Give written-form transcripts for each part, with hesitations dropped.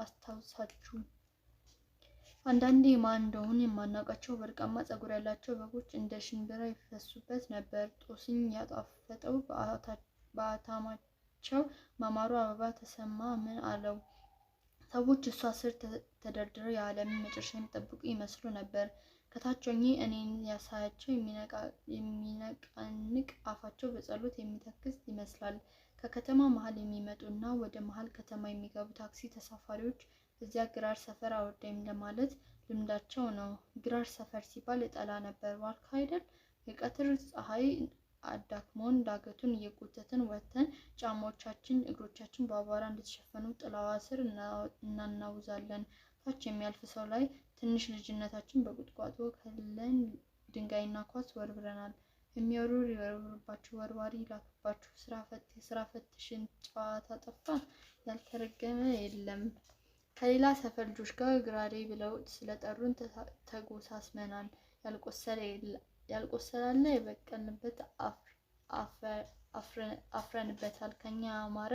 አስታውሳችሁ። አንዳንዴ ማን እንደሆኑ የማናውቃቸው ወርቃማ ፀጉር ያላቸው በጎች እንደ ሽንብራ ይፈሱበት ነበር። ጦስኝ ያጣፈጠው በአታማቸው ማማሩ አበባ ተሰማ ምን አለው? ሰዎች እሷ ስር ተደርድረው የዓለምን መጨረሻ የሚጠብቁ ይመስሉ ነበር። ከታች ሆኜ እኔን ያሳያቸው የሚነቃንቅ አፋቸው በጸሎት የሚተክዝ ይመስላል። ከከተማ መሀል የሚመጡና ወደ መሀል ከተማ የሚገቡ ታክሲ ተሳፋሪዎች እዚያ ግራር ሰፈር አውርደኝ ለማለት ልምዳቸው ነው። ግራር ሰፈር ሲባል እጠላ ነበር። ዋርካ አይደል? የቀትር ፀሐይ አዳክሞን ዳገቱን እየጎተትን ወጥተን ጫማዎቻችን እግሮቻችን በአቧራ እንደተሸፈኑ ጥላዋ ስር እናናውዛለን። ታች የሚያልፍ ሰው ላይ ትንሽ ልጅነታችን በቁጥቋጦ ከልለን ድንጋይና ኳስ ወርብረናል። የሚወርውር ይወርውርባችሁ፣ ወርዋሪ ይላክባችሁ። ስራ ፈትሽን ጨዋታ ጠፋ። ያልተረገመ የለም። ከሌላ ሰፈር ልጆች ጋር ግራሬ ብለው ስለጠሩን ተጎሳስመናል። ያልቆሰላለ የበቀልንበት አፍረንበታል። ከኛ ያማረ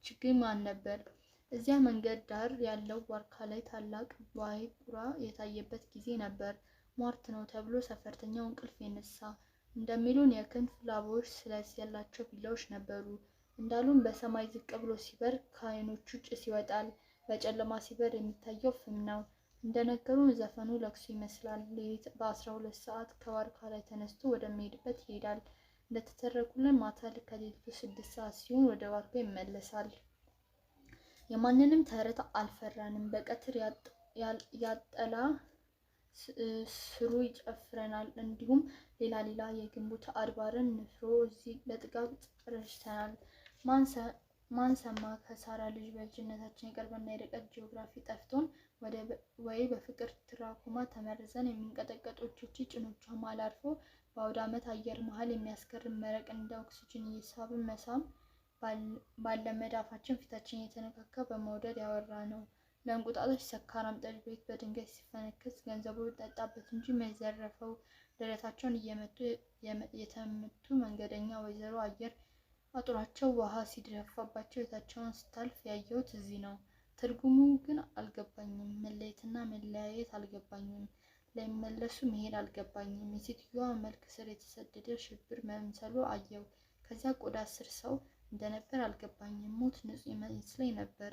ችግኝ ማን ነበር? እዚያ መንገድ ዳር ያለው ዋርካ ላይ ታላቅ ዋይ ቁራ የታየበት ጊዜ ነበር። ሟርት ነው ተብሎ ሰፈርተኛው እንቅልፍ የነሳ። እንደሚሉን የክንፍ ላባዎች ስለት ያላቸው ቢላዎች ነበሩ። እንዳሉን በሰማይ ዝቅ ብሎ ሲበር ከዓይኖቹ ጭስ ይወጣል። በጨለማ ሲበር የሚታየው ፍም ነው። እንደነገሩን ዘፈኑ ለቅሶ ይመስላል። ሌሊት በ12 ሰዓት ከዋርካ ላይ ተነስቶ ወደሚሄድበት ይሄዳል። እንደተተረኩልን ማታ ልክ ከሌሊቱ 6 ሰዓት ሲሆን ወደ ዋርካ ይመለሳል። የማንንም ተረት አልፈራንም። በቀትር ያጠላ ስሩ ይጨፍረናል። እንዲሁም ሌላ የግንቦት አድባርን ንፍሮ እዚህ በጥጋብ ረሽተናል። ማን ሰማ ከሳራ ልጅ በልጅነታችን የቅርብና የርቀት ጂኦግራፊ ጠፍቶን ወይ በፍቅር ትራኩማ ተመርዘን የሚንቀጠቀጡ እጆች ጭኖቿ መሃል አልፎ በአውደ ዓመት አየር መሃል የሚያስገርም መረቅ እንደ ኦክሲጅን እየሳብን መሳም ባለ መዳፋችን ፊታችን እየተነካካ በመውደድ ያወራ ነው። ለእንቁጣጣሽ ሰካራም ጠጅ ቤት በድንጋይ ሲፈነክስ ገንዘቡ ጠጣበት እንጂ መዘረፈው። ደረታቸውን የተመቱ መንገደኛ ወይዘሮ አየር አጥሯቸው ውሃ ሲደፋባቸው የታቸውን ስታልፍ ያየሁት እዚህ ነው። ትርጉሙ ግን አልገባኝም። መለየትና መለያየት አልገባኝም። ላይመለሱ መሄድ አልገባኝም። የሴትዮዋ መልክ ስር የተሰደደ ሽብር መምሰሉ አየው። ከዚያ ቆዳ ስር ሰው እንደነበር አልገባኝም። ሞት ንጹህ ይመስለኝ ነበር።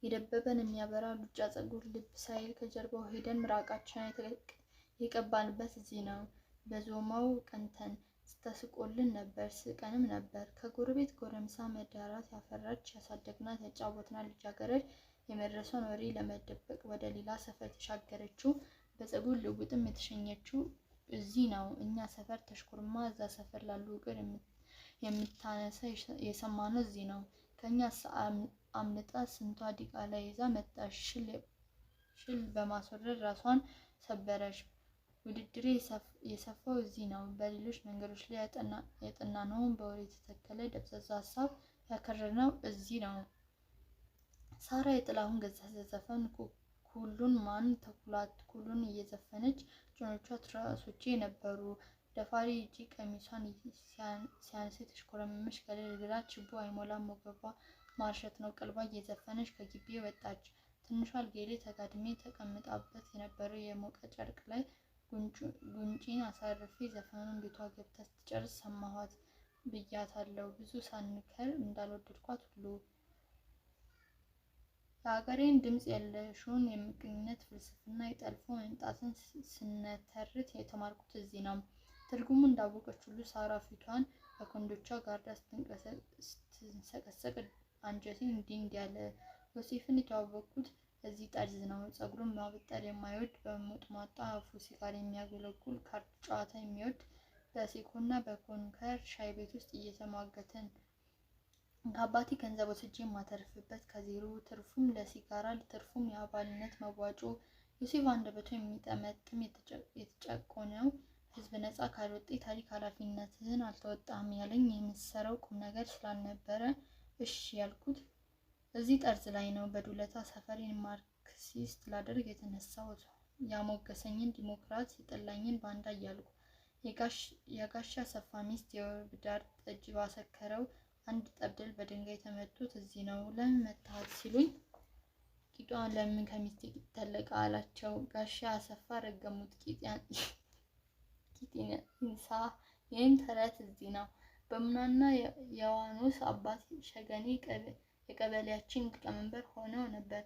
የደበበን የሚያበራ ሉጫ ፀጉር ልብ ሳይል ከጀርባው ሄደን ምራቃችን የቀባንበት እዚህ ነው። በዞማው ቀንተን ስታስቆልን ነበር። ስቀንም ነበር። ከጎረቤት ጎረምሳ መዳራት ያፈራች ያሳደግናት ያጫወትናት ልጃገረድ የመድረሷን ወሬ ለመደበቅ ወደ ሌላ ሰፈር የተሻገረችው በፀጉር ልውጥም የተሸኘችው እዚህ ነው። እኛ ሰፈር ተሽኩርማ እዛ ሰፈር ላሉ እግር የምታነሳ የሰማነው እዚህ ነው። ከኛ አምልጣ ስንቷ ዲቃላ ይዛ መጣች። ሽል በማስወረድ ራሷን ሰበረች። ውድድሬ የሰፋው እዚህ ነው። በሌሎች መንገዶች ላይ ያጠናነውን በወሬ የተተከለ ደብዛዛ ሀሳብ ያከረርነው እዚህ ነው። ሳራ የጥላሁን ገሰሰ ዘፈን ኩሉን ማን ተኩላት ኩሉን እየዘፈነች ጭኖቿ ትራሶቼ ነበሩ። ደፋሪ እጅ ቀሚሷን ሲያንስ የተሽኮረመመች ገለል ብላ ችቦ አይሞላም ወገቧ ማርሸት ነው ቀልቧ እየዘፈነች ከግቢ ወጣች። ትንሿ አልጋዬ ላይ ተጋድሜ ተቀምጣበት የነበረው የሞቀ ጨርቅ ላይ ጉንጬን አሳርፌ ዘፈኑን ቤቷ ገብታ ስትጨርስ ሰማኋት ብያታለሁ። ብዙ ሳንከር እንዳልወደድኳት ሁሉ የሀገሬን ድምፅ የለሹን የምቀኝነት ፍልስፍና የጠልፎ መምጣትን ስነተርት የተማርኩት እዚህ ነው። ትርጉሙ እንዳወቀች ሁሉ ሳራ ፊቷን በኮንዶቿ ጋርዳ ስትንሰቀሰቅ አንጀቴ እንዲህ ያለ። ዮሴፍን የተዋወቅኩት እዚህ ጠርዝ ነው። ፀጉሩን ማበጠር የማይወድ በሞጥሟጣ አፉ ሲጋር የሚያጎለጉል ካርድ ጨዋታ የሚወድ በሴኮና በኮንከር ሻይ ቤት ውስጥ እየተሟገተን ከአባቴ ገንዘብ ወስጄ የማተርፍበት ከዜሮ ትርፉም ለሲጋራ ትርፉም የአባልነት መዋጮ። ዮሴፍ አንደበቱ የሚጠመጥም የተጨቆነው ህዝብ ነፃ ካልወጣ የታሪክ ኃላፊነትህን አልተወጣም ያለኝ የምሰረው ቁም ነገር ስላልነበረ እሺ ያልኩት እዚህ ጠርዝ ላይ ነው። በዱለታ ሰፈሬን ማርክሲስት ላደርግ የተነሳሁት ያሞገሰኝን ዲሞክራት የጠላኝን ባንዳ እያልኩ የጋሻ ሰፋ ሚስት የወብዳር ጠጅ ባሰከረው አንድ ጠብደል በድንጋይ የተመቱት እዚህ ነው። ለምን መታሃት ሲሉኝ ለምን ከሚስቴ ቂጥ ተለቀ አላቸው። ጋሻ አሰፋ ረገሙት። ቂጥ ይንሳ። ይህም ተረት እዚህ ነው። በሙናና የዋኖስ አባት ሸገኔ የቀበሌያችን ሊቀመንበር ሆነው ነበር።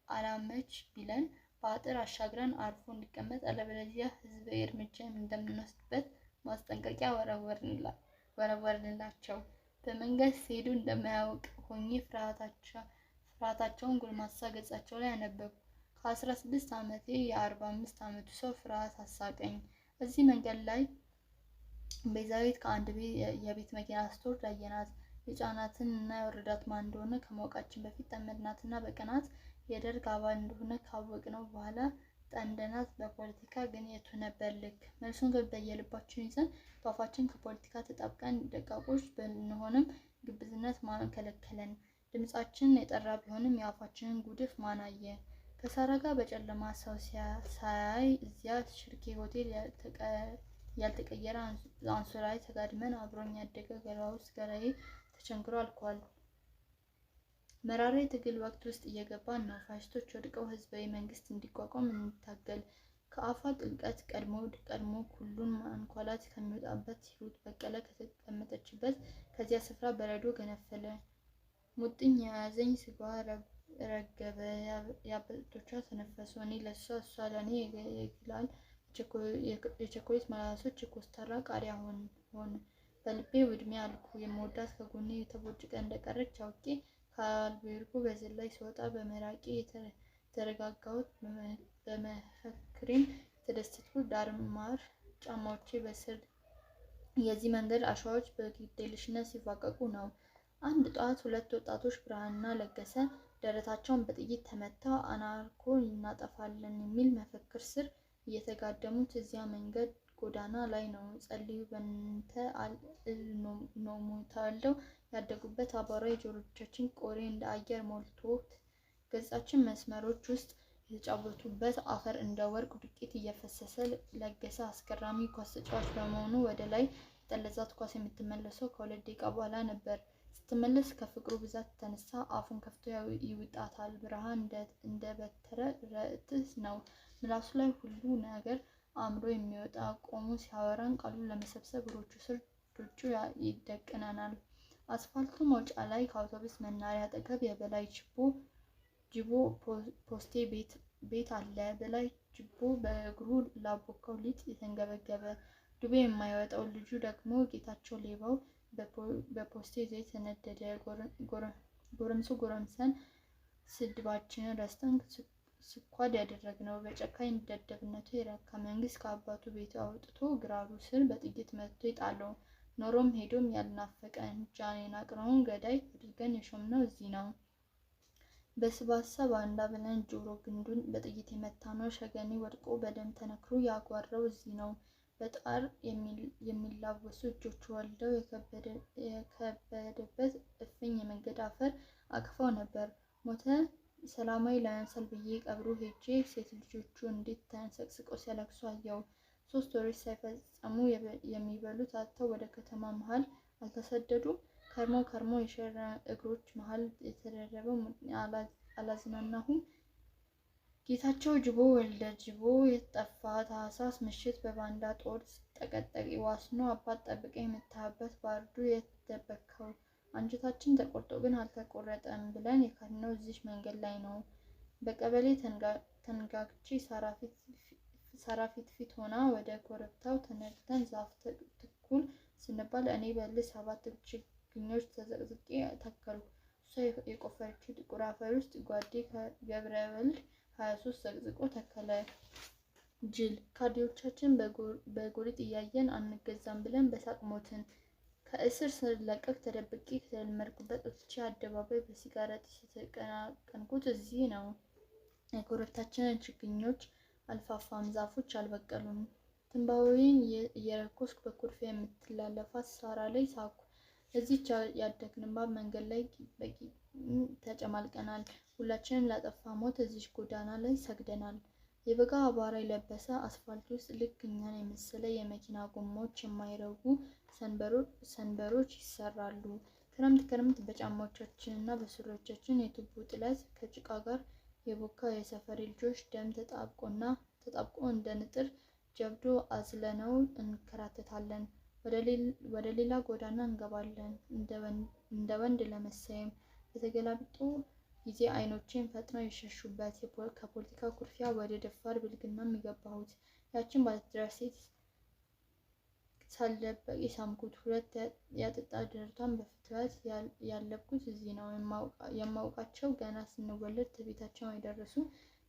አላመች ቢለን በአጥር አሻግረን አርፎ እንዲቀመጥ አለበለዚያ ህዝባዊ እርምጃ እንደምንወስድበት ማስጠንቀቂያ ወረወርንላቸው። በመንገድ ሲሄዱ እንደማያውቅ ሆኜ ፍርሃታቸውን ጎልማሳ ገጻቸው ላይ አነበብኩ። ከ16 ዓመቴ የ45 ዓመቱ ሰው ፍርሃት አሳቀኝ። እዚህ መንገድ ላይ ቤዛዊት ከአንድ የቤት መኪና ስትወርድ አየናት። የጫናትን እና የወረዳት ማን እንደሆነ ከማወቃችን በፊት ጠመድናትና በቀናት የደርግ አባል እንደሆነ ካወቅነው በኋላ ጠንደናት። በፖለቲካ ግን የቱ ነበር ልክ? መልሱን በየልባችን ይዘን በአፋችን ከፖለቲካ ተጣብቀን ደቃቆች ብንሆንም ግብዝነት ማን ከለከለን? ድምጻችን የጠራ ቢሆንም የአፋችንን ጉድፍ ማን አየ? ከሳራ ጋር በጨለማ ሰው ሳያይ እዚያ ሽርኬ ሆቴል ያልተቀየረ አንሶላ ላይ ተጋድመን አብሮኝ ያደገ ገላ ውስጥ ገላዬ ተቸንክሮ አልቋል። መራራ የትግል ወቅት ውስጥ እየገባን ነው። ፋሽስቶች ወድቀው ህዝባዊ መንግስት እንዲቋቋም እንታገል። ከአፋ ጥልቀት ቀድሞ ሁሉን ማንኳላት ከሚወጣበት ሂሩት በቀለ ከተቀመጠችበት ከዚያ ስፍራ በረዶ ገነፈለ። ሙጥኝ የያዘኝ ስጋዋ ረገበ። የአበጦቿ ተነፈሱ። እኔ ለሷ፣ እሷ ለእኔ የግላል የቸኮሌት መላሶች የኮስታራ ቃሪያ ሆን። በልቤ ውድሜ አልኩ። የምወዳት ከጎኔ የተቦጭቀ እንደቀረች አውቄ ከአልቤርጎ በዝላይ ስወጣ በመራቄ የተረጋጋሁት በመፈክሬም የተደሰትኩት ዳርማር ጫማዎቼ በስር የዚህ መንገድ አሸዋዎች በግዴለሽነት ሲፋቀቁ ነው። አንድ ጠዋት ሁለት ወጣቶች ብርሃንና ለገሰ ደረታቸውን በጥይት ተመታ አናርኮ እናጠፋለን የሚል መፈክር ስር እየተጋደሙት እዚያ መንገድ ጎዳና ላይ ነው። ጸልዩ በእንተ አልኖሙ ተወልደው ያደጉበት አቧራዊ ጆሮቻችን ቆሬ እንደ አየር ሞልቶት ገጻችን መስመሮች ውስጥ የተጫወቱበት አፈር እንደ ወርቅ ዱቄት እየፈሰሰ ለገሰ አስገራሚ ኳስ ተጫዋች በመሆኑ ወደ ላይ የጠለዛት ኳስ የምትመለሰው ከ2 ደቂቃ በኋላ ነበር። ስትመለስ ከፍቅሩ ብዛት የተነሳ አፉን ከፍቶ ይውጣታል። ብርሃን እንደ በተረ ረእትስ ነው። ምላሱ ላይ ሁሉ ነገር አምሮ የሚወጣ ቆሞ ሲያወራን ቃሉን ለመሰብሰብ እግሮቹ ስር ዶጩ ይደቅነናል። አስፋልቱ መውጫ ላይ ከአውቶቡስ መናሪያ አጠገብ የበላይ ጅቦ ፖስቴ ቤት አለ። በላይ ጅቦ በእግሩ ላቦካው ሊጥ የተንገበገበ ዱቤ የማይወጣው ልጁ ደግሞ ጌታቸው ሌባው በፖስቴ ዘይት ተነደደ። ጎረምሰን ስድባችንን ረስተን ስኳድ ያደረግነው በጨካኝ ደደብነቱ የረካ መንግስት ከአባቱ ቤቱ አውጥቶ ግራሩ ስር በጥይት መትቶ ይጣለው። ኖሮም ሄዶም ያልናፈቀን ጃን የናቅነውን ገዳይ አድርገን የሾምነው እዚህ ነው። በስባሳ ባንዳ ብለን ጆሮ ግንዱን በጥይት የመታነው ሸገኔ ወድቆ በደም ተነክሮ ያጓራው እዚህ ነው። በጣር የሚላወሱ እጆቹ ወልደው የከበደበት እፍኝ የመንገድ አፈር አቅፈው ነበር። ሞተ ሰላማዊ ላያንሳል ብዬ ቀብሩ ሄጄ ሴት ልጆቹ እንዴት ተንሰቅስቀው ሲያለቅሱ አየው። 3 ወሮች ሳይፈጸሙ የሚበሉት አጥተው ወደ ከተማ መሀል አልተሰደዱም? ከርሞ የሸረ እግሮች መሀል የተደረበው አላዝናናሁም? ጌታቸው ጅቦ ወልደ ጅቦ የጠፋ ታህሳስ ምሽት በባንዳ ጦር ጠቀጠቂ ዋስኖ አባት ጠብቀኝ የምታህበት ባርዱ የተደበከው አንጀታችን ተቆርጦ ግን አልተቆረጠም ብለን የካድነው እዚሽ መንገድ ላይ ነው። በቀበሌ ተንጋግቼ ሳራ ፊት ሆና ወደ ኮረብታው ተነድተን ዛፍ ትኩል ስንባል እኔ በልህ 7 ችግኞች ተዘቅዝቄ ተከልኩ። እሷ የቆፈረችው ጥቁር አፈር ውስጥ ጓዴ ገብረወልድ 23 ዘቅዝቆ ተከለ። ጅል ካድሬዎቻችን በጎሪጥ እያየን አንገዛም ብለን በሳቅ ሞትን። ከእስር ስለቀቅ ተደብቄ ከተለመድኩበት ወጥቼ አደባባይ በሲጋራ ጢስ የተቀናቀንኩት እዚህ ነው። የኮረብታችንን ችግኞች አልፋፋም፣ ዛፎች አልበቀሉም። ትንባሆዬን እየረኮስኩ በኩርፊያ የምትላለፋት ሳራ ላይ ሳኩ። እዚች ያደግንባት መንገድ ላይ በቂ ተጨማልቀናል። ሁላችንም ላጠፋ ሞት እዚች ጎዳና ላይ ሰግደናል። የበጋ አቧራ የለበሰ አስፋልት ውስጥ ልክ እኛን የመሰለ የመኪና ጎማዎች የማይረጉ ሰንበሮች ይሰራሉ። ክረምት በጫማዎቻችንና በሱሪዎቻችን የቱቦ ጥለት ከጭቃ ጋር የቦካ የሰፈሬ ልጆች ደም ተጣብቆ እንደ ንጥር ጀብዶ አዝለነው እንከራተታለን። ወደ ሌላ ጎዳና እንገባለን እንደ ወንድ ለመሰየም። በተገላቢጦ ጊዜ አይኖቼን ፈጥነው የሸሹበት ከፖለቲካ ኩርፊያ ወደ ደፋር ብልግናም የገባሁት ያችን ባለትዳር ሴት ሳልደበቅ የሳምኩት ሁለት ያጠጣ ደረቷን በፍትወት ያለብኩት እዚህ ነው። የማውቃቸው ገና ስንወለድ ትዕቢታቸውን የደረሱ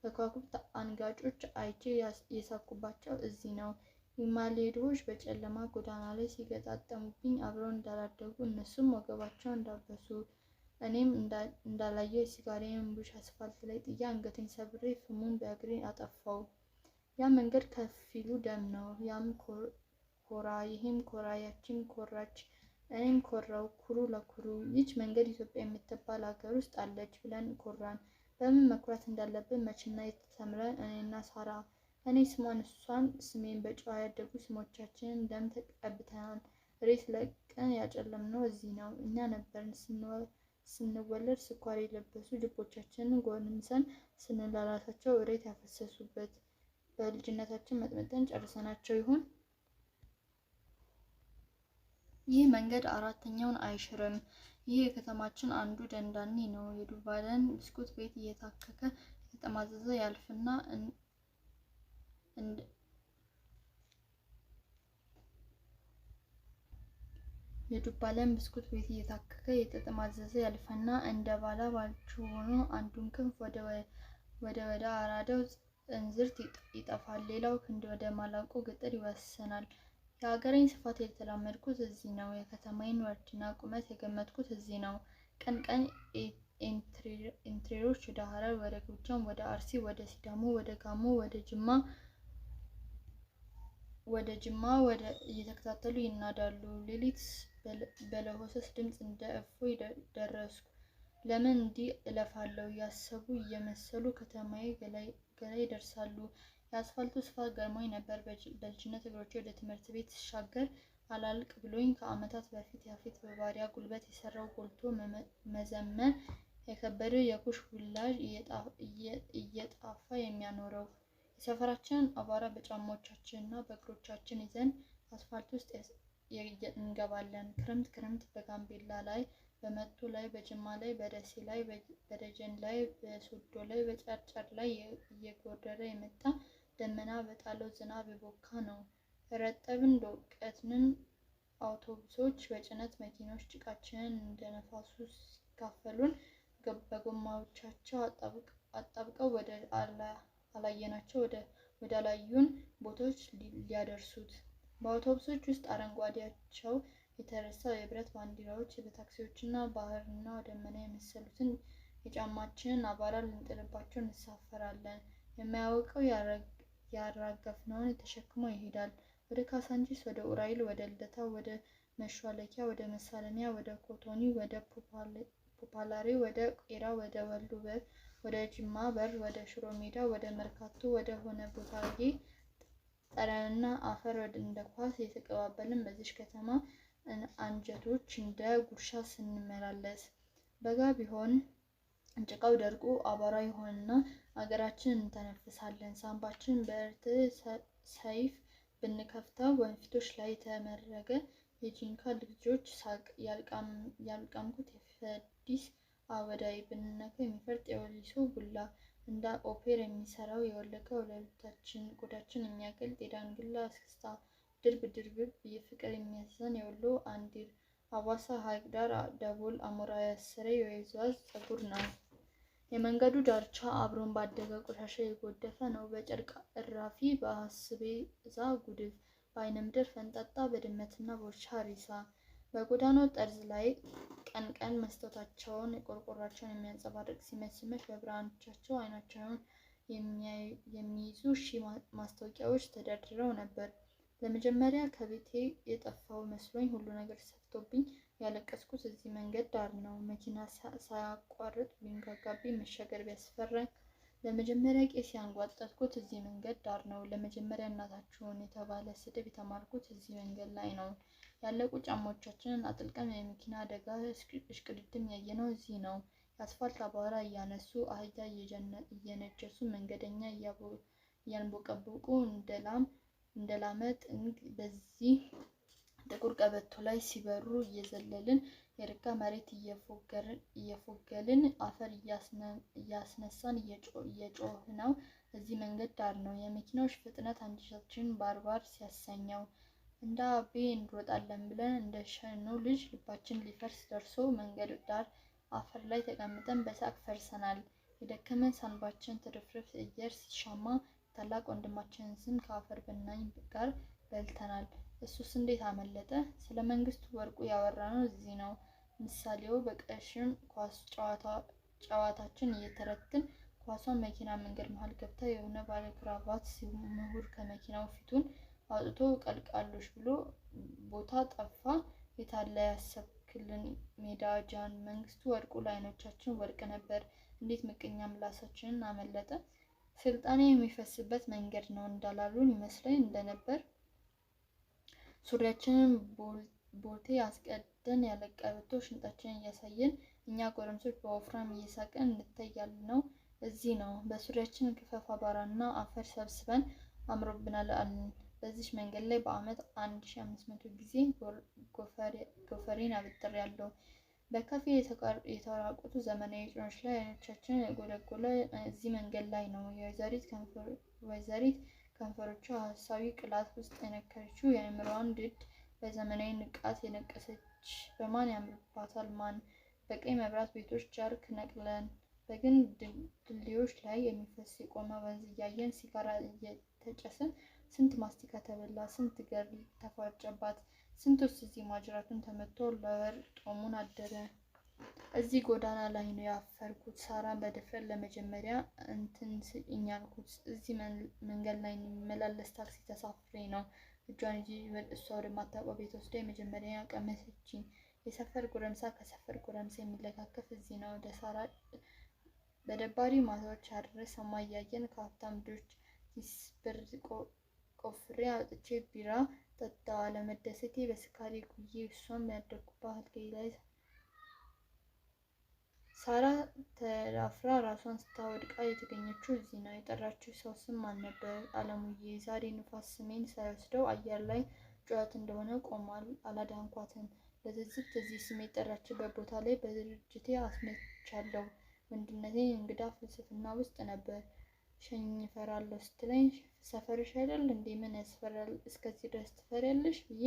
ከከዋክብት አንጋጮች አይቼ የሳኩባቸው እዚህ ነው። የማሌዶዎች በጨለማ ጎዳና ላይ ሲገጣጠሙብኝ አብረው እንዳላደጉ እነሱም ወገባቸውን እንዳበሱ እኔም እንዳላየው የሲጋሬን ቡሽ አስፋልት ላይ ጥዬ አንገቴን ሰብሬ ፍሙን በእግሬ አጠፋው። ያ መንገድ ከፊሉ ደም ነው። ያም ኮራ፣ ይህም ኮራ፣ ያቺም ኮራች፣ እኔም ኮራው። ኩሩ ለኩሩ ይች መንገድ ኢትዮጵያ የምትባል ሀገር ውስጥ አለች ብለን ኮራን። በምን መኩራት እንዳለብን መቼና የት ተምረን እኔና ሳራ፣ እኔ ስሟን እሷን ስሜን በጨዋ ያደጉ ስሞቻችንን ደም ተቀብተናል። ሬት ለቀን ያጨለምነው እዚህ ነው። እኛ ነበርን ስንወለድ ስኳር የለበሱ ልቦቻችንን ጎንምሰን ስንላላሳቸው እሬት ያፈሰሱበት። በልጅነታችን መጥመጠን ጨርሰናቸው ይሆን? ይህ መንገድ አራተኛውን አይሽርም። ይህ የከተማችን አንዱ ደንዳኔ ነው። የዱባለን ብስኩት ቤት እየታከከ የተጠማዘዘ ያልፍና እንደ ባላ ባልቹ ሆኖ አንዱን ክንፍ ወደ አራዳው እንዝርት ይጠፋል፣ ሌላው ክንድ ወደ ማላቆ ገጠር ይወሰናል። የሀገሬን ስፋት የተላመድኩት እዚህ ነው። የከተማዬን ወርድና ቁመት የገመትኩት እዚህ ነው። ቀን ቀን ኢንትሬሮች ወደ ሀረር፣ ወደ ጎጃም፣ ወደ አርሲ፣ ወደ ሲዳሞ፣ ወደ ጋሞ፣ ወደ ጅማ እየተከታተሉ ይናዳሉ። ሌሊት በለሆሰስ ድምፅ እንደ እፎይ ደረስኩ። ለምን እንዲህ እለፋለሁ እያሰቡ እየመሰሉ ከተማዬ ገላይ ይደርሳሉ። የአስፋልቱ ስፋት ገርሞኝ ነበር። በልጅነት እግሮቼ ወደ ትምህርት ቤት ስሻገር አላልቅ ብሎኝ ከዓመታት በፊት ያፌት በባሪያ ጉልበት የሰራው ጎልቶ መዘመን የከበደው የኩሽ ውላጅ እየጣፋ የሚያኖረው የሰፈራችንን አቧራ በጫማዎቻችንና በእግሮቻችን ይዘን አስፋልት ውስጥ እንገባለን። ክረምት በጋምቤላ ላይ፣ በመቱ ላይ፣ በጅማ ላይ፣ በደሴ ላይ፣ በደጀን ላይ፣ በሶዶ ላይ፣ በጨርጨር ላይ እየጎረረ የመጣ ደመና በጣለው ዝናብ የቦካ ነው። ረጠብን ዶቀትንን አውቶቡሶች በጭነት መኪኖች ጭቃችንን እንደነፋሱ ሲካፈሉን በጎማዎቻቸው አጣብቀው ወደ አላየናቸው ወደ አላዩን ቦታዎች ሊያደርሱት። በአውቶቡሶች ውስጥ አረንጓዴያቸው የተረሳው የብረት ባንዲራዎች በታክሲዎችና ባህርና ደመና የመሰሉትን የጫማችንን አቧራ ልንጥልባቸው እንሳፈራለን። የማያውቀው ያራገፍነውን ተሸክሞ ይሄዳል። ወደ ካሳንቺስ፣ ወደ ኡራኤል፣ ወደ ልደታ፣ ወደ መሿለኪያ፣ ወደ መሳለሚያ፣ ወደ ኮቶኒ፣ ወደ ፖፓላሬ፣ ወደ ቄራ፣ ወደ ወሎ በር፣ ወደ ጅማ በር፣ ወደ ሽሮ ሜዳ፣ ወደ መርካቶ፣ ወደ ሆነ ቦታዬ ጠረንና አፈር እንደ ኳስ የተቀባበልን በዚች ከተማ አንጀቶች እንደ ጉርሻ ስንመላለስ፣ በጋ ቢሆን ጭቃው ደርቆ አቧራ ይሆንና አገራችን እንተነፍሳለን። ሳምባችን በእርጥብ ሰይፍ ብንከፍተው ወንፊቶች ላይ የተመረገ የጂንካ ልጆች ሳቅ ያልቃምኩት የፈዲስ አወዳይ ብንነካው የሚፈርጥ የወሊሶ ቡላ እንደ ኦፔር የሚሰራው የወለጋ ወለሎታችን ቆዳችን የሚያቀልጥ የዳንግላ እስክስታ ድርብድርብብ የፍቅር የሚያስዘን የወሎ አንዲር አዋሳ ሐይቅ ዳር ደቦል አሞራ ያሰረ የወይዛዝ ፀጉር ነው። የመንገዱ ዳርቻ አብሮን ባደገ ቆሻሻ የጎደፈ ነው። በጨርቅ እራፊ፣ በአስቤዛ ጉድፍ፣ በአይነ ምድር ፈንጣጣ፣ በድመትና በውሻ ሪሳ። በጎዳናው ጠርዝ ላይ ቀን ቀን መስታወታቸውን ቆርቆሯቸውን የሚያንጸባርቅ ሲመሽ በብርሃኖቻቸው አይናቸውን የሚይዙ ሺህ ማስታወቂያዎች ተደርድረው ነበር። ለመጀመሪያ ከቤቴ የጠፋው መስሎኝ ሁሉ ነገር ሰፍቶብኝ ያለቀስኩት እዚህ መንገድ ዳር ነው። መኪና ሳያቋርጥ ቢንጋጋብኝ መሻገር ቢያስፈራኝ ለመጀመሪያ ቄስ ያንጓጠጥኩት እዚህ መንገድ ዳር ነው። ለመጀመሪያ እናታችሁን የተባለ ስድብ የተማርኩት እዚህ መንገድ ላይ ነው። ያለቁ ጫማዎቻችንን አጥልቀን የመኪና አደጋ እሽቅድድም ያየነው እዚህ ነው። አስፋልት አቧራ እያነሱ አህያ እየነጀሱ መንገደኛ እያንቦቀቦቁ እንደላመ ጥንግ በዚህ ጥቁር ቀበቶ ላይ ሲበሩ እየዘለልን የረጋ መሬት እየፎገልን አፈር እያስነሳን እየጮህነው እዚህ መንገድ ዳር ነው። የመኪናዎች ፍጥነት አንጀታችንን ባርባር ሲያሰኘው እንደ አቤ እንሮጣለን ብለን እንደሸኑ ልጅ ልባችን ሊፈርስ ደርሶ መንገድ ዳር አፈር ላይ ተቀምጠን በሳቅ ፈርሰናል። የደከመን ሳንባችን ትርፍርፍ እየር ሲሻማ ታላቅ ወንድማችንን ስም ከአፈር ብናኝ ጋር በልተናል። እሱስ እንዴት አመለጠ? ስለ መንግስቱ ወርቁ ያወራነው እዚህ ነው። ምሳሌው በቀሽም ኳስ ጨዋታችን እየተረትን ኳሷን መኪና መንገድ መሀል ገብታ የሆነ ባለ ክራቫት ምሁር ከመኪናው ፊቱን አውጥቶ ቀልቃሎሽ ብሎ ቦታ ጠፋ። የታለ ያሰብክልን ሜዳ ጃን? መንግስቱ ወርቁ ለዓይኖቻችን ወርቅ ነበር። እንዴት ምቀኛ ምላሳችንን አመለጠ። ስልጣኔ የሚፈስበት መንገድ ነው እንዳላሉን ይመስለኝ እንደነበር ሱሪያችንን ቦቴ አስቀደን ያለቀበቶ ሽንጣችንን እያሳየን እኛ ጎረምሶች በወፍራም እየሳቀን እንታይ ያልነው እዚህ ነው። በሱሪያችን ክፈፍ አቧራና አፈር ሰብስበን አምሮብናል አልን። በዚች መንገድ ላይ በአመት 1500 ጊዜ ጎፈሬን አበጥሬያለሁ። በከፊ የተራቆቱ ዘመናዊ ጭኖች ላይ አይኖቻችን የጎለጎለ እዚህ መንገድ ላይ ነው። ወይዘሪት ከንፈሮቿ ሀሳዊ ቅላት ውስጥ የነከረችው የአእምሮዋን ድድ በዘመናዊ ንቃት የነቀሰች በማን ያምርባታል ማን? በቀይ መብራት ቤቶች ጃርክ ነቅለን በግን ድልድዮች ላይ የሚፈስ የቆመ ወንዝ እያየን ሲጋራ እየተጨስን ስንት ማስቲካ ተበላ፣ ስንት ገር ተፋጨባት፣ ስንቱስ እዚህ ማጅራቱን ተመቶ ለወር ጦሙን አደረ። እዚህ ጎዳና ላይ ነው ያፈርኩት። ሳራን በድፍረት ለመጀመሪያ እንትን ስጭኝ አልኩት። እዚህ መንገድ ላይ የሚመላለስ ታክሲ ተሳፍሬ ነው እጇን ይዤ እሷ ወደማታውቀው ቤት ወስዳ የመጀመሪያ ቀመሰችኝ። የሰፈር ጎረምሳ ከሰፈር ጎረምሳ የሚለካከፍ እዚህ ነው። ወደ ሳራ በደባሪ ማታዎች አድረስ ሰማይ እያየን ከሀብታም ልጆች ኪስ ብር ቆፍሬ አውጥቼ ቢራ ጠጣ። ለመደሰቴ በስካሪ ጉዬ እሷም ያደርኩባት አልጋዬ ላይ ሳራ ተዳፍራ ራሷን ስታወድቃ የተገኘችው እዚህ ነው። የጠራችው ሰው ስም ማን ነበር? አለሙዬ። ዛሬ ንፋስ ስሜን ሳይወስደው አየር ላይ ጩኸት እንደሆነ ቆሟል። አላዳንኳትም። ለትዝብት እዚህ ስሜ የጠራችበት ቦታ ላይ በድርጅቴ አስመቻለሁ። ወንድነቴን እንግዳ ፍልስፍና ውስጥ ነበር። ሸኝ እፈራለሁ ስትለኝ ሰፈርሽ አይደል እንዴ? ምን ያስፈራል? እስከዚህ ድረስ ትፈሪያለሽ ብዬ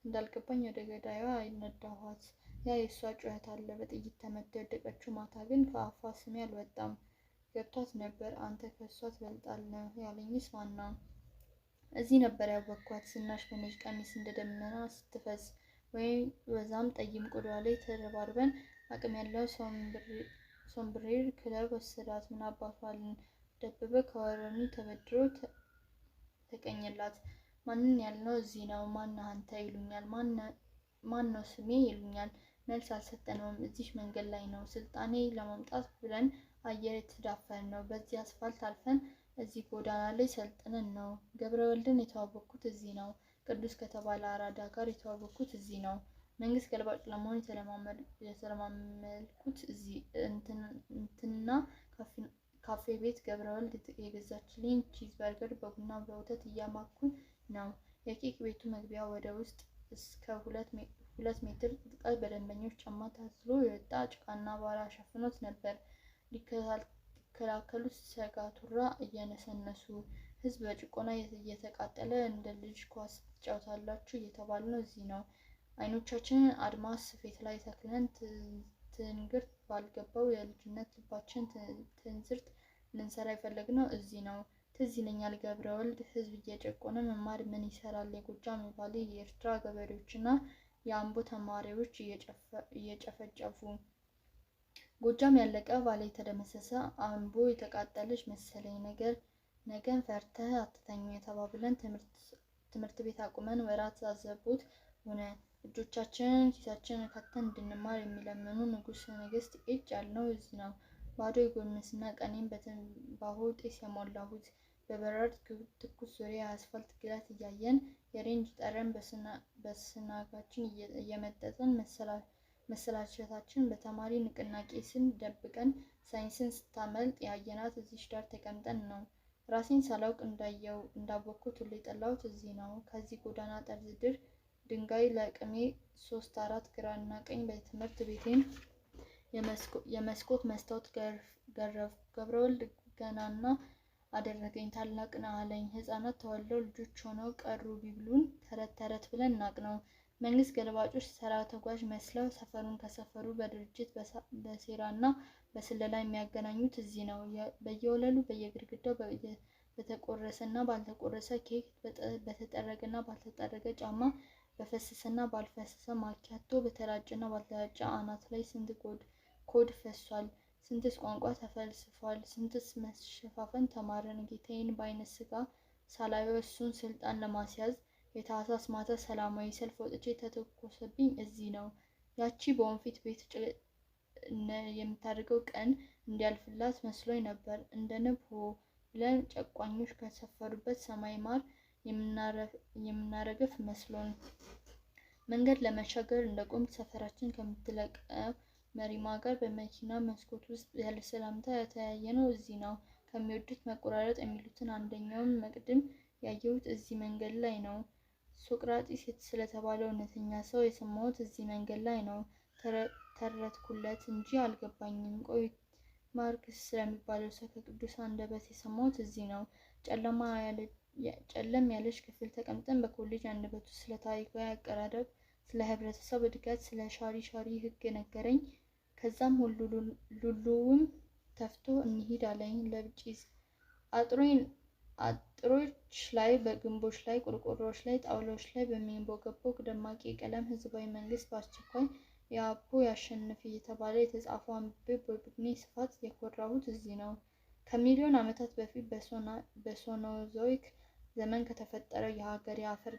እንዳልገባኝ ወደ ገዳዩዋ አይነዳኋት። ያ የእሷ ጩኸት አለ። በጥይት ተመታ የወደቀችው ማታ ግን ከአፏ ስሜ አልወጣም። ገብቷት ነበር። አንተ ከእሷ ትበልጣለህ ያለኝስ ማና? እዚህ ነበር ያወቅኳት። ዝናሽ በነጭ ቀሚስ እንደ ደመና ስትፈስ ወይ ወዛም ጠይም ቆዳዋ ላይ ተረባርበን አቅም ያለው ሶምብሬር ክለብ ወሰዳት። ምን አባቷልን ደበበ ከወረኒ ተበድሮ ተቀኘላት። ማንን ያልነው እዚህ ነው። ማነህ አንተ ይሉኛል። ማን ነው ስሜ ይሉኛል። መልስ አልሰጠነውም። እዚህ መንገድ ላይ ነው። ስልጣኔ ለማምጣት ብለን አየር የተዳፈን ነው። በዚህ አስፋልት አልፈን እዚህ ጎዳና ላይ ሰልጥነን ነው። ገብረወልድን የተዋወቅኩት እዚህ ነው። ቅዱስ ከተባለ አራዳ ጋር የተዋወቅኩት እዚህ ነው። መንግስት ገልባጭ ለመሆን የተለማመልኩት እዚህ እንትና ካፌ ቤት ገብረወልድ የገዛችልኝ ቺዝ በርገር በቡና በወተት እያማኩን ነው። የኬክ ቤቱ መግቢያ ወደ ውስጥ እስከ 2 ሜትር ጥልቀት በደንበኞች ጫማ ታስሮ የወጣ ጭቃና አቧራ ሸፍኖት ነበር። ሊከላከሉት ሰጋቱራ እየነሰነሱ ህዝብ በጭቆና እየተቃጠለ እንደ ልጅ ኳስ ትጫወታላችሁ እየተባለ ነው። እዚህ ነው። አይኖቻችንን አድማስ ስፌት ላይ ተክለን ትንግርት ባልገባው የልጅነት ልባችን ትንዝርት ልንሰራ የፈለግነው እዚህ ነው። ትዝ ይለኛል ገብረወልድ ህዝብ እየጨቆነ መማር ምን ይሰራል? የጎጃም የባሌ የኤርትራ ገበሬዎችና የአምቦ ተማሪዎች እየጨፈጨፉ ጎጃም ያለቀ ባሌ የተደመሰሰ አምቦ የተቃጠለች መሰለኝ። ነገን ፈርተህ አትተኛ ተባብለን ትምህርት ቤት አቁመን ወራት አዘቦት ሆነ። እጆቻችንን ኪሳችንን ከተን እንድንማር የሚለምኑ ንጉሠ ነገሥት ኤጭ ያልነው እዚህ ነው። ባዶ የጎንስና ቀኔን በትንባሆ ጤስ የሞላሁት በበራድ ትኩስ ዙሪያ የአስፋልት ግላት እያየን የሬንጅ ጠረን በስናጋችን እየመጠጥን መሰላቸታችን በተማሪ ንቅናቄ ስም ደብቀን ሳይንስን ስታመልጥ ያየናት እዚች ዳር ተቀምጠን ነው። ራሴን ሳላውቅ እንዳወቅኩት ሁሉ የጠላሁት እዚህ ነው። ከዚህ ጎዳና ጠርዝ ድር ድንጋይ ለቅሜ 3-4 ግራና ቀኝ በትምህርት ቤቴን የመስኮት መስታወት ገረፍኩ። ገብረወልድ ገናና አደረገኝ። ታላቅ ነህ አለኝ። ሕፃናት ተወልደው ልጆች ሆነው ቀሩ ቢብሉን ተረት ተረት ብለን ናቅ ነው። መንግስት ገልባጮች ተራ ተጓዥ መስለው ሰፈሩን ከሰፈሩ በድርጅት በሴራና በስለላ የሚያገናኙት እዚህ ነው። በየወለሉ በየግድግዳው በተቆረሰና ባልተቆረሰ ኬክ፣ በተጠረገና ባልተጠረገ ጫማ፣ በፈሰሰና ባልፈሰሰ ማኪያቶ፣ በተላጨና ባልተላጨ አናት ላይ ስንት ኮድ ፈሷል። ስንትስ ቋንቋ ተፈልስፏል። ስንትስ መሸፋፈን ተማረን። ጌታዬን በዓይነ ሥጋ ሳላየው እሱን ስልጣን ለማስያዝ የታህሳስ ማታ ሰላማዊ ሰልፍ ወጥቼ ተተኮሰብኝ እዚህ ነው። ያቺ በወንፊት ቤት የምታደርገው ቀን እንዲያልፍላት መስሎኝ ነበር። እንደ ንብ ሆ ብለን ጨቋኞች ከሰፈሩበት ሰማይ ማር የምናረግፍ መስሎን መንገድ ለመሻገር እንደቆም ሰፈራችን ከምትለቀው መሪማ ጋር በመኪና መስኮት ውስጥ ያለ ሰላምታ የተያየነው እዚህ ነው። ከሚወዱት መቆራረጥ የሚሉትን አንደኛውን መቅድም ያየሁት እዚህ መንገድ ላይ ነው። ሶቅራጢስ ስለተባለ እውነተኛ ሰው የሰማሁት እዚህ መንገድ ላይ ነው። ተረትኩለት እንጂ አልገባኝም። ቆይ ማርክስ ስለሚባለው ሰው ከቅዱስ አንደበት የሰማሁት እዚህ ነው። ጨለም ያለች ክፍል ተቀምጠን በኮሌጅ አንደበቱ ስለ ታሪካዊ አቀራረብ፣ ስለ ህብረተሰብ እድገት፣ ስለ ሻሪ ህግ ነገረኝ። ከዛም ሉሉውም ተፍቶ እንሂድ አለኝ። ለብጪስ አጥሮች ላይ፣ በግንቦች ላይ፣ ቆርቆሮዎች ላይ፣ ጣውላዎች ላይ በሚንቦገቦግ ደማቅ የቀለም ህዝባዊ መንግስት በአስቸኳይ የአፖ ያሸንፍ እየተባለ የተጻፈው አንብቤ በቡድኔ ስፋት የኮራሁት እዚህ ነው። ከሚሊዮን ዓመታት በፊት በሶኖዞይክ ዘመን ከተፈጠረው የሀገሬ አፈር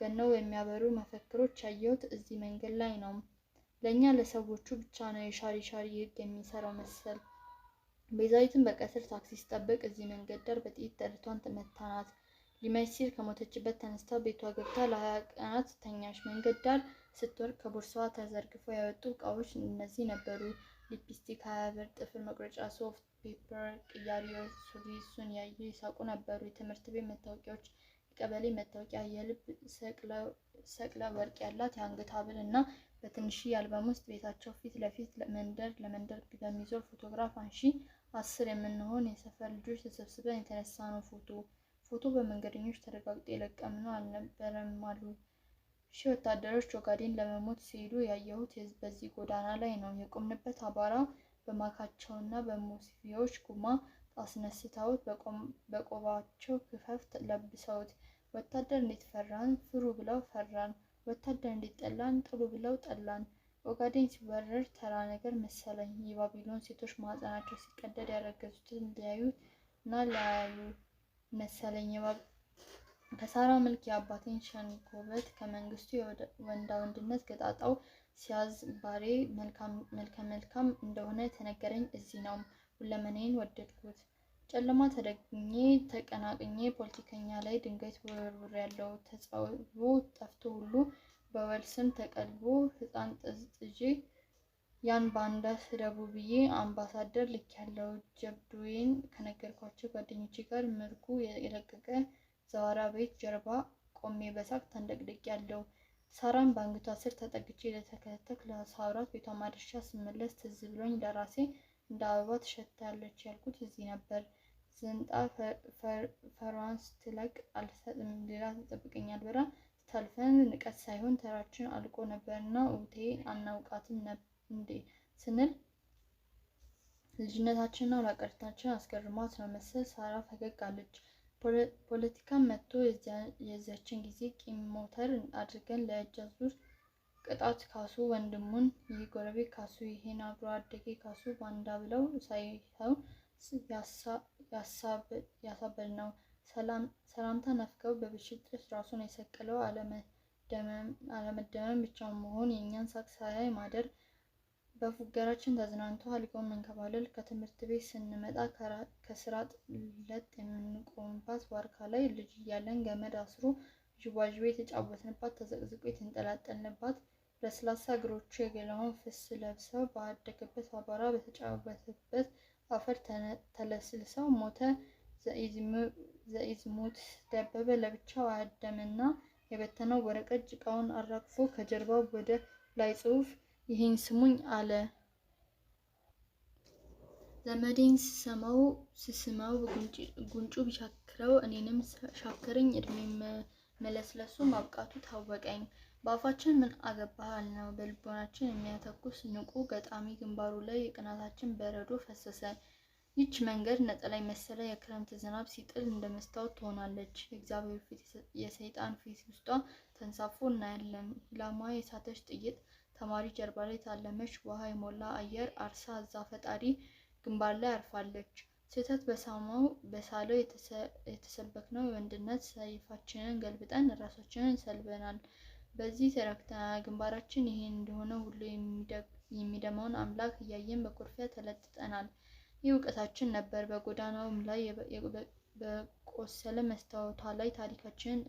ገነው የሚያበሩ መፈክሮች ያየሁት እዚህ መንገድ ላይ ነው። ለእኛ ለሰዎቹ ብቻ ነው የሻሪ ህግ የሚሰራው መሰል። ቤዛዊትን በቀትር ታክሲ ስጠብቅ እዚህ መንገድ ዳር በጥይት ደረቷን መታናት። ሊመሽ ሲል ከሞተችበት ተነስታ ቤቷ ገብታ ለ20 ቀናት ተኛች። መንገድ ዳር ስትወርቅ ከቦርሳዋ ተዘርግፈው ያወጡ እቃዎች እነዚህ ነበሩ። ሊፕስቲክ፣ 20 ብር፣ ጥፍር መቁረጫ፣ ሶፍት ፔፐር፣ ቅያሪ ሱሪ። እሱን ያዩ ይሳቁ ነበሩ። የትምህርት ቤት መታወቂያዎች፣ የቀበሌ መታወቂያ፣ የልብ ሰቅለ ወርቅ ያላት የአንገት ሐብል እና በትንሽዬ አልበም ውስጥ ቤታቸው ፊት ለፊት ለመንደር በሚዞር ፎቶግራፍ አንሺ 10 የምንሆን የሰፈር ልጆች ተሰብስበን የተነሳነው ፎቶ በመንገደኞች ተረጋግጦ የለቀምነው አልነበረም አሉ። ሺህ ወታደሮች ኦጋዴን ለመሞት ሲሄዱ ያየሁት በዚህ ጎዳና ላይ ነው። የቆምንበት አቧራ በማካቸውና በሞስፊዎች ጉማ አስነስተውት በቆባቸው ክፈፍ ለብሰውት ወታደር እንዴት ፈራን፣ ፍሩ ብለው ፈራን። ወታደር እንዴት ጠላን፣ ጥሉ ብለው ጠላን። ኦጋዴን ሲወረር ተራ ነገር መሰለኝ። የባቢሎን ሴቶች ማህፀናቸው ሲቀደድ ያረገዙትን ሊያዩ እና ላያዩ መሰለኝ። ከሳራ መልክ የአባቴን ሸንኮበት ከመንግስቱ የወንዳ ወንድነት ገጣጣው ሲያዝ ባሬ መልከ እንደሆነ የተነገረኝ እዚህ ነው። ሁለመናዬን ወደድኩት። ጨለማ ተደግኜ ተቀናቅኜ ፖለቲከኛ ላይ ድንጋይ ተወርውሬያለሁ። ተጸውቦ ጠፍቶ ሁሉ በወል ስም ተቀልቦ ህፃን ጥዤ ያን ባንዳ ስደቡ ብዬ አምባሳደር ልኬያለሁ። ጀብዱዬን ከነገርኳቸው ጓደኞቼ ጋር ምርጉ የለቀቀ ዘዋራ ቤት ጀርባ ቆሜ በሳቅ ተንደቅድቄያለሁ። ሳራን በአንገቷ ስር ተጠግቼ ለተከተክ ለሳውራት ቤቷ ማድረሻ ስመለስ ትዝ ብሎኝ ለራሴ እንደ አበባ ትሸታለች ያልኩት እዚህ ነበር። ዝንጣ ፈሯን ስትለቅ አልሰጥም ሌላ ትጠብቀኛል ብላ ስታልፈን ንቀት ሳይሆን ተራችን አልቆ ነበርና ኡቴ አናውቃትም እንዴ ስንል ልጅነታችንና ኋላቀርነታችን አስገርሟት ነው መሰል ሳራ ፈገግ አለች። ፖለቲካን መጥቶ የዚያችን ጊዜ ቂም ሞተር አድርገን ለእጅ አዙር ቅጣት ካሱ ወንድሙን፣ ይህ ጎረቤት ካሱ፣ ይሄን አብሮ አደጌ ካሱ ባንዳ ብለው ሳይሆን ያሳበል ነው። ሰላምታ ነፍገው በብሽት ጥርስ ራሱን የሰቀለው አለመደመም ብቻ መሆን የእኛን ሳቅ ሳያይ ማደር። በፉገራችን ተዝናንቶ አልጋውን መንከባለል። ከትምህርት ቤት ስንመጣ ከስራጥ ለጥ የምንቆምባት ዋርካ ላይ ልጅ እያለን ገመድ አስሮ ዥዋዥዌ የተጫወትንባት፣ ተዘቅዝቆ የተንጠላጠልንባት ለስላሳ እግሮቹ የገላውን ፍስ ለብሰው ባደገበት አቧራ በተጫወተበት አፈር ተለስልሰው ሞተ። ዘኢዝሙት ደበበ ለብቻው አደመና የበተነው ወረቀት ጭቃውን አራግፎ ከጀርባው ወደ ላይ ጽሑፍ ይህን ስሙኝ አለ። ዘመዴን ስስመው ጉንጩ ቢሻክረው እኔንም ሻከረኝ። እድሜ መለስለሱ ማብቃቱ ታወቀኝ። በአፋችን ምን አገባህ ነው፣ በልቦናችን የሚያተኩስ ንቁ ገጣሚ ግንባሩ ላይ የቅናታችን በረዶ ፈሰሰ። ይች መንገድ ነጠላ መሰለ የክረምት ዝናብ ሲጥል እንደ መስታወት ትሆናለች። የእግዚአብሔር ፊት የሰይጣን ፊት ውስጧ ተንሳፎ እናያለን። ኢላማዋ የሳተች ጥይት ተማሪ ጀርባ ላይ ታለመች። ውሃ የሞላ አየር አርሳ እዛ ፈጣሪ ግንባር ላይ አርፋለች። ስህተት በሳለው የተሰበክነው የወንድነት ሰይፋችንን ገልብጠን ራሳችንን ሰልበናል። በዚህ ተረክተናል። ግንባራችን ይሄ እንደሆነ ሁሉ የሚደማውን አምላክ እያየን በኩርፊያ ተለጥጠናል። ይህ እውቀታችን ነበር። በጎዳናውም ላይ በቆሰለ መስታወቷ ላይ ታሪካችንን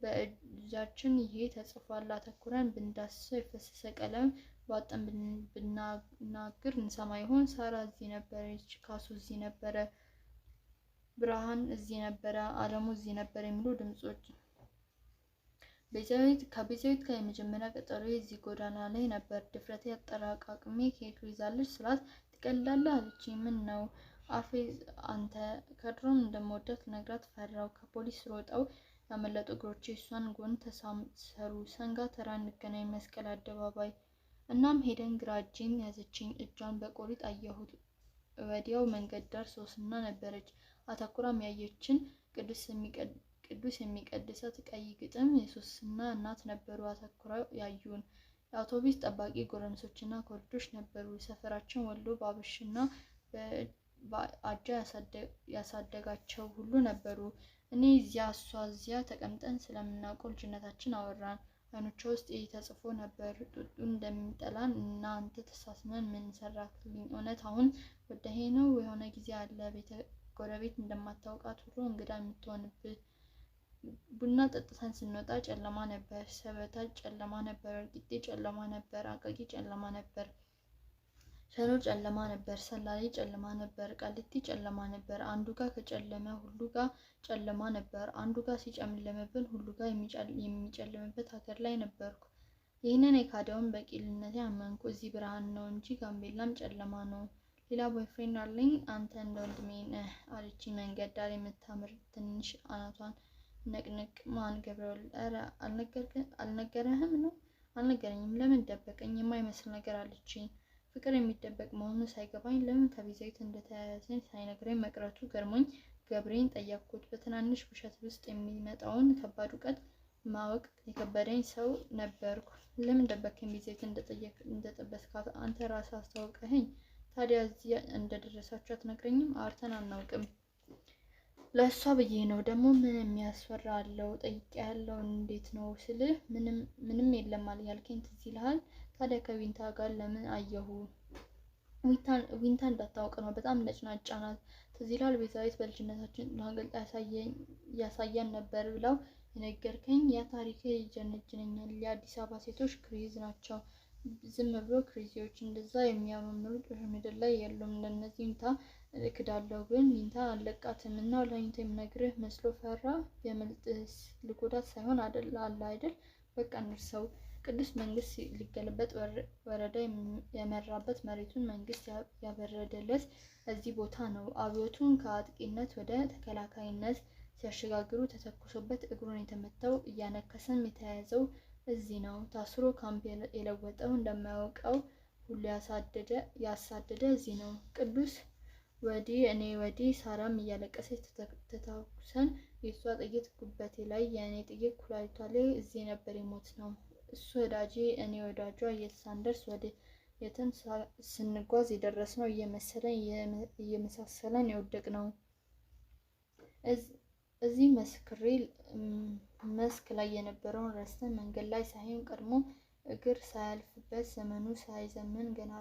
በእጃችን ይሄ ተጽፏል። አተኩረን ብንዳስሰው የፈሰሰ ቀለም ባጠን ብናግር እንሰማ ይሆን? ሳራ እዚህ ነበረች፣ ካሱ እዚህ ነበረ፣ ብርሃን እዚህ ነበረ፣ አለሙ እዚህ ነበር የሚሉ ድምጾች። ከቤዛዊት ጋር የመጀመሪያ ቀጠሮ እዚህ ጎዳና ላይ ነበር። ድፍረቴ አጠራቃቅሜ ኬክ ይዛለች ስላት ትቀልዳለህ አለች። ምን ነው አፌዝ አንተ? ከድሮም እንደምወዳት ነግራት ፈራው። ከፖሊስ ሮጠው ያመለጡ እግሮቼ እሷን ጎን ተሳሰሩ። ሰንጋ ተራ እንገናኝ መስቀል አደባባይ። እናም ሄደን ግራ እጄን ያዘችኝ። እጇን በቆሪጥ አየሁት። ወዲያው መንገድ ዳር ሶስና ነበረች። አተኩራም ያየችን ቅዱስ የሚቀድሳት ቀይ ግጥም የሶስና እናት ነበሩ። አተኩረው ያዩን የአውቶቡስ ጠባቂ ጎረምሶችና ኮርዶች ነበሩ። ሰፈራችን ወሎ በአብሽና በአጃ ያሳደጋቸው ሁሉ ነበሩ። እኔ እዚያ እሷ እዚያ ተቀምጠን ስለምናውቀው ልጅነታችን አወራን። አይኖቿ ውስጥ ይህ ተጽፎ ነበር። ጡጡ እንደሚጠላን እና አንተ ተሳስመን ምን ሰራክልኝ? እውነት አሁን ወደሄ ነው? የሆነ ጊዜ አለ ጎረቤት እንደማታውቃት ሁሉ እንግዳ የምትሆንብህ። ቡና ጠጥተን ስንወጣ ጨለማ ነበር። ሰበታ ጨለማ ነበር። ወልቂጤ ጨለማ ነበር። አቃቂ ጨለማ ነበር። ሸኖ ጨለማ ነበር። ሰላሌ ጨለማ ነበር። ቃሊቲ ጨለማ ነበር። አንዱ ጋር ከጨለመ ሁሉ ጋር ጨለማ ነበር። አንዱ ጋር ሲጨልምብን ሁሉ ጋር የሚጨልምበት ሀገር ላይ ነበርኩ። ይህንን የካደውን በቂልነቴ አመንኩ። እዚህ ብርሃን ነው እንጂ ጋምቤላም ጨለማ ነው። ሌላ ቦይፍሬንድ አለኝ። አንተ እንደ ወንድሜ ነህ አለችኝ። መንገድ ዳር የምታምር ትንሽ አናቷን ነቅንቅ። ማን ገብረወልድ? ኧረ አልነገረህም ነው? አልነገረኝም። ለምን ደበቀኝ? የማይመስል ነገር አለችኝ። ፍቅር የሚደበቅ መሆኑ ሳይገባኝ ለምን ከቤዛዊት እንደተያያዘኝ ሳይነግረኝ መቅረቱ ገርሞኝ ገብሬን ጠየቅኩት። በትናንሽ ውሸት ውስጥ የሚመጣውን ከባድ እውቀት ማወቅ የከበደኝ ሰው ነበርኩ። ለምን ደበከኝ? ቤዛዊት እንደጠበስካት አንተ ራስህ አስታውቀኸኝ። ታዲያ እዚህ እንደደረሳችሁ አትነግረኝም? አውርተን አናውቅም። ለእሷ ብዬ ነው። ደግሞ ምን የሚያስፈራ አለው? ጠይቄያለሁ። እንዴት ነው ስልህ ምንም የለም ያልከኝ ትዝ ይልሃል? ታዲያ ከዊንታ ጋር ለምን አየሁ? ዊንታ እንዳታውቅ ነው። በጣም ነጭናጫ ናት። ትዝ ይልሃል? ቤዛዊት በልጅነታችን ላገልጣ ያሳያን ነበር ብለው የነገርከኝ ያ ታሪክ ይጀነጅነኛል። የአዲስ አበባ ሴቶች ክሬዝ ናቸው። ዝም ብሎ ክሬዚዎች እንደዛ የሚያማምሩ ምድር ላይ የሉም። ለእነዚህ ዊንታ እክዳለሁ፣ ግን ዊንታ አለቃትም እና ለዊንታ የምነግርህ መስሎ ፈራ። የመልጥስ ልጎዳት ሳይሆን አለ አይደል? በቃ እንርሰው። ቅዱስ መንግስት ሊገለበጥ ወረዳ የመራበት መሬቱን መንግስት ያበረደለት እዚህ ቦታ ነው። አብዮቱን ከአጥቂነት ወደ ተከላካይነት ሲያሸጋግሩ ተተኩሶበት እግሩን የተመታው እያነከሰም የተያዘው እዚህ ነው። ታስሮ ካምፕ የለወጠው እንደማያውቀው ሁሉ ያሳደደ እዚህ ነው። ቅዱስ ወዲህ እኔ ወዲህ፣ ሳራም እያለቀሰች ተታኩሰን የእሷ ጥይት ጉበቴ ላይ የእኔ ጥይት ኩላሊቷ ላይ እዚህ ነበር የሞት ነው። እሱ ወዳጄ እኔ ወዳጇ ሳንደርስ ወደ የትን ስንጓዝ የደረስነው እየመሳሰለን የወደቅ ነው። እዚህ መስክ ላይ የነበረውን ረስተን መንገድ ላይ ሳይሆን ቀድሞ እግር ሳያልፍበት ዘመኑ ሳይዘምን ገና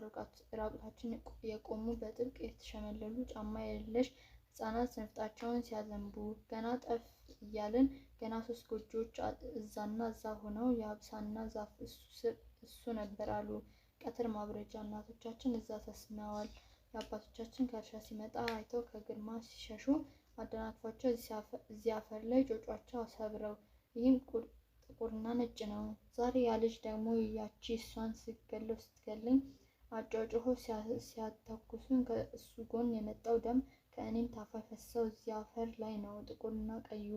ራቁታችን የቆሙ በጥብቅ የተሸመለሉ ጫማ የለሽ ሕፃናት ነፍጣቸውን ሲያዘንቡ ገና ጠፍ እያልን ገና 3 ጎጆዎች እዛና እዛ ሆነው የአብሳና ዛፍ እሱ ነበር አሉ። ቀትር ማብረጃ እናቶቻችን እዛ ተስመዋል። የአባቶቻችን ከእርሻ ሲመጣ አይተው ከግርማ ሲሸሹ አደናቅፏቸው እዚህ አፈር ላይ ጮጯቸው ሰብረው። ይህም ጥቁርና ነጭ ነው። ዛሬ ያ ልጅ ደግሞ ያቺ እሷን ስትገለኝ አጫጭሆ ሲያተኩሱን ከእሱ ጎን የመጣው ደም ከእኔም ታፋ ፈሰው እዚህ አፈር ላይ ነው ጥቁርና ቀዩ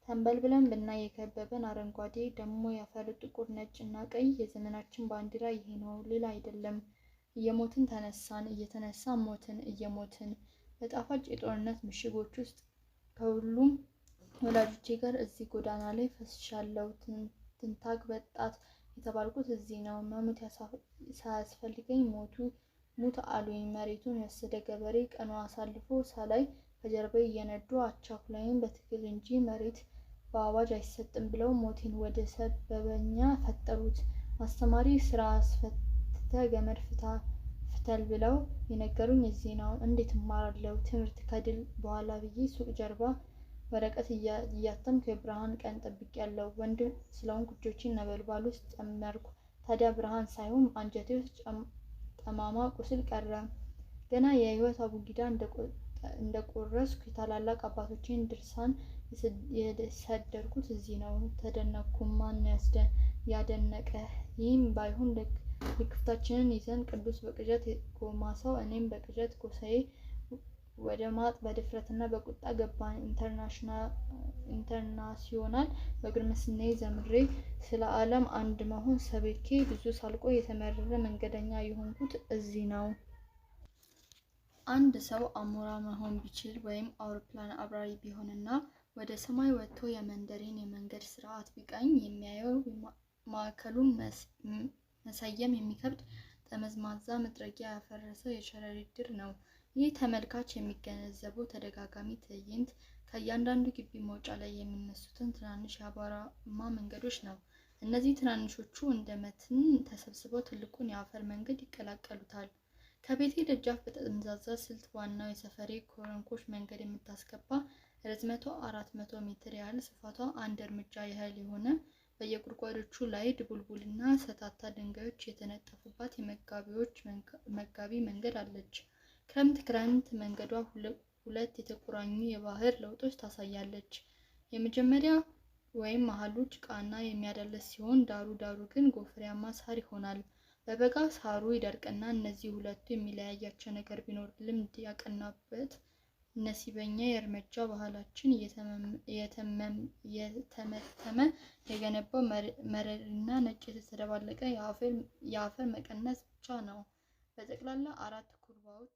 ተንበልብለን ብናይ የከበበን አረንጓዴ ደግሞ ያፈር ጥቁር ነጭና ቀይ የዘመናችን ባንዲራ ይሄ ነው፣ ሌላ አይደለም። እየሞትን ተነሳን፣ እየተነሳን ሞትን፣ እየሞትን በጣፋጭ የጦርነት ምሽጎች ውስጥ ከሁሉም ወላጆቼ ጋር እዚህ ጎዳና ላይ ፈስሻለሁ። ትንታግ በጣት የተባልኩት እዚህ ነው። መሞት ሳያስፈልገኝ ሙት አሉኝ። መሬቱን የወሰደ ገበሬ ቀኑ አሳልፎ ሳላይ ከጀርባዬ እየነዱ አቻኩላይን በትግል እንጂ መሬት በአዋጅ አይሰጥም ብለው ሞቴን ወደ ሰበበኛ ፈጠሩት። አስተማሪ ስራ አስፈትተ ገመድ ፍተል ብለው የነገሩኝ እዚህ ነው። እንዴት እማራለሁ ትምህርት ከድል በኋላ ብዬ ሱቅ ጀርባ ወረቀት እያተምኩ የብርሃን ቀን ጠብቄያለሁ። ወንድ ስለሆንኩ እጆቼን ነበልባል ውስጥ ጨመርኩ። ታዲያ ብርሃን ሳይሆን አንጀቴ ውስጥ ጠማማ ቁስል ቀረ። ገና የህይወት አቡጊዳ እንደቆረስኩ የታላላቅ አባቶቼን ድርሳን የሰደርኩት እዚህ ነው። ተደነቅኩ። ማን ያደነቀ? ይህም ባይሆን ልክፍታችንን ይዘን ቅዱስ በቅዠት ጎማሳው እኔም በቅዠት ጎሳዬ ወደ ማጥ በድፍረትና በቁጣ ገባን። ኢንተርናሲዮናል በግርምስናዬ ዘምሬ ስለ ዓለም አንድ መሆን ሰብኬ ብዙ ሳልቆይ የተመረረ መንገደኛ የሆንኩት እዚህ ነው። አንድ ሰው አሞራ መሆን ቢችል ወይም አውሮፕላን አብራሪ ቢሆንና ወደ ሰማይ ወጥቶ የመንደሬን የመንገድ ስርዓት ቢቃኝ የሚያየው ማዕከሉን መሰየም የሚከብድ ጠመዝማዛ መጥረጊያ ያፈረሰው የሸረሪት ድር ነው። ይህ ተመልካች የሚገነዘበው ተደጋጋሚ ትዕይንት ከእያንዳንዱ ግቢ መውጫ ላይ የሚነሱትን ትናንሽ የአቧራማ መንገዶች ነው። እነዚህ ትናንሾቹ እንደ መትን ተሰብስበው ትልቁን የአፈር መንገድ ይቀላቀሉታል። ከቤቴ ደጃፍ በጠመዝማዛ ስልት ዋናው የሰፈሬ ኮረንኮች መንገድ የምታስገባ ርዝመቷ 400 ሜትር ያህል ስፋቷ 1 እርምጃ ያህል የሆነ በየጉድጓዶቹ ላይ ድቡልቡልና ሰታታ ድንጋዮች የተነጠፉባት የመጋቢዎች መጋቢ መንገድ አለች። ክረምት መንገዷ ሁለት የተቆራኙ የባህር ለውጦች ታሳያለች። የመጀመሪያ ወይም መሀሉ ጭቃና የሚያዳለስ ሲሆን ዳሩ ግን ጎፍሬያማ ሳር ይሆናል። በበጋ ሳሩ ይደርቅና እነዚህ ሁለቱ የሚለያያቸው ነገር ቢኖር ልምድ ያቀናበት ነሲበኛ የእርምጃ ባህላችን እየተመተመ የገነባው መረርና ነጭ የተደባለቀ የአፈር መቀነስ ብቻ ነው። በጠቅላላ 4 ኩርባዎች